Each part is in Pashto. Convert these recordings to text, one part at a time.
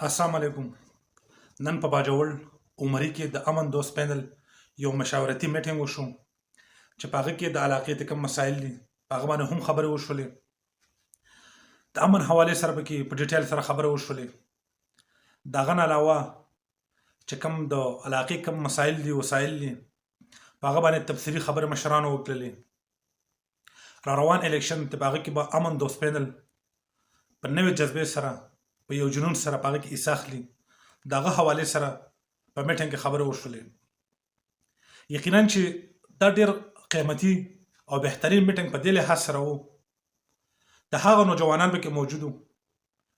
السلام علیکم. نن په باجوړ عمري کې د امن دوست پینل یو مشاورتي میټینګ وشو چې په هغه کې د علاقې د کوم مسایل دي په هغه باندې هم خبرې وشولې. د امن حوالې سره به کې په ډیټیل سره خبرې وشولې. د هغه نه علاوه چې کوم د علاقې کوم مسایل دي وسایل دي په هغه باندې تفصیلي خبرې مشرانو وکړلې. را روان الیکشن ته په هغه کې به امن دوست پینل په نوې جذبې سره په یو جنون سره په هغه کې حصه اخلي. د هغه حوالې سره په میټینګ کې خبرې وشولې. یقینا چې دا ډېر قیمتي او بهترین میټینګ په دې لحاظ سره و د هغه نوجوانان پکې موجود وو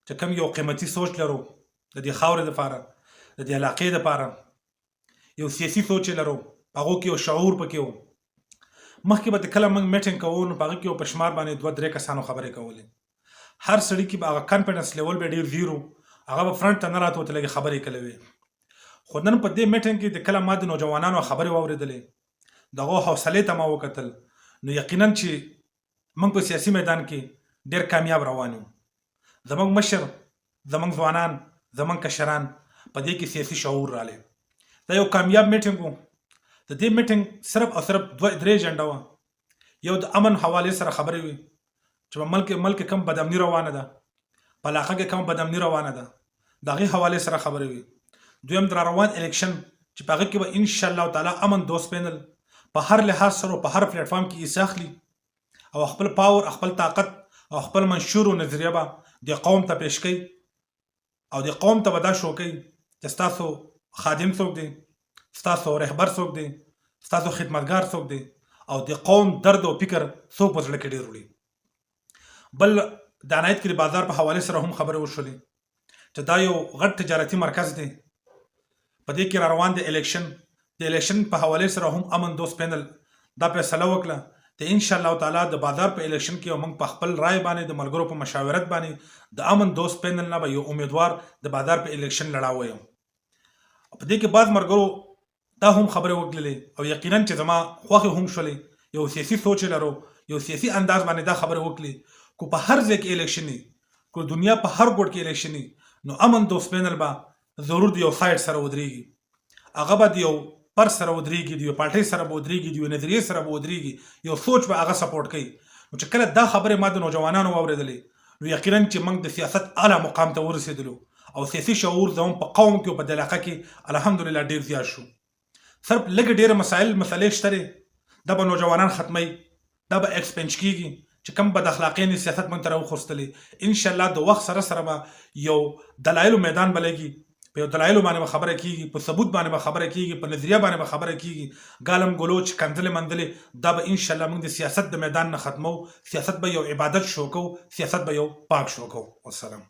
چې کوم یو قیمتي سوچ لرو د دې خاورې دپاره د دې علاقې دپاره یو سیاسي سوچ یې لرو په هغو کې یو شعور پکې و. مخکې به کله موږ میټینګ کوو نو په هغه کې یو په شمار باندې 2-3 کسانو خبرې کولې. هر سړي کې به هغه کانفیډنس لیول به ډېر زیرو، هغه به فرنټ ته نه راته لږې خبرې کولې وې. خو نن په دې میټینګ کې د کله ما د نوجوانانو خبرې واورېدلې د هغو حوصلې ته ما وکتل نو یقینا چې موږ په سیاسي میدان کې ډېر کامیاب روان یو. زموږ مشر، زموږ ځوانان، زموږ کشران په دې کې سیاسي شعور رالی. دا یو کامیاب میټینګ و. د دې میټینګ صرف او صرف 2-3 ایجنډا وه. یو د امن حوالې سره خبرې وې چې په ملک کم بدامني روانه ده، په علاقه کې کم بدامني روانه ده، د هغې حوالې سره خبرې وې. دویم د راروان الیکشن چې په هغه کې به انشاءالله تعالی امن دوست پینل په هر لحاظ سره په هر پلیټفارم کې حصه اخلي او خپل پاور، خپل طاقت او خپل منشور او نظریه به د قوم ته پیش کوي او د قوم ته به دا شو کوي چې ستاسو خادم څوک دی، ستاسو رهبر څوک دی، ستاسو خدمتګار څوک دی او د قوم درد او فکر څوک په زړه کې ډېر وړي. بل د عنایت کلي بازار په حوالې سره هم خبرې وشولې چې دا یو غټ تجارتي مرکز دی. په دې کې را روان د الیکشن په حوالې سره هم امن دوست پینل دا فیصله وکړه چې انشاءالله تعالی د بازار په الیکشن کې موږ په خپل رای باندې د ملګرو په مشاورت باندې د امن دوست پینل نه به یو امیدوار د بازار په الیکشن لړاوه یم. په دې کې بعض ملګرو دا هم خبرې وکړلې او یقینا چې زما خوښې هم شولې. یو سیاسي سوچ لرو، یو سیاسي انداز باندې دا خبرې وکړلې کو په هر ځای کې الیکشن وي، کو دنیا په هر ګوټ کې الیکشن وي نو امن دوست پینل به ضرور د یو سایډ سره ودرېږي. هغه به د یو پر سره ودرېږي، د یو پارټۍ سره به ودرېږي، د یو نظریې سره به ودرېږي، یو سوچ به هغه سپورټ کوي. نو چې کله دا خبرې ما د نوجوانانو واورېدلې نو یقینا چې موږ د سیاست اعلی مقام ته ورسېدلو او سیاسي شعور زموږ په قوم کې او په دې علاقه کې الحمدلله ډېر زیات شو. صرف لږ ډېرې مسلې شته دی، دا به نوجوانان ختموي، دا به ایکسپنج کېږي چې کوم بد اخلاقۍ سیاست موږ ته راوخوستلې. انشاءالله د وخت سره سره به یو دلایلو میدان به لګي، په یو دلایلو باندې به خبره کېږي، په ثبوت باندې به خبره کېږي، په نظریه باندې به خبره کېږي. ګالم ګلوچ کنځلې منځلې دا به انشاءالله موږ د سیاست د میدان نه ختمو. سیاست به یو عبادت شو کوو، سیاست به یو پاک شو کوو. والسلام.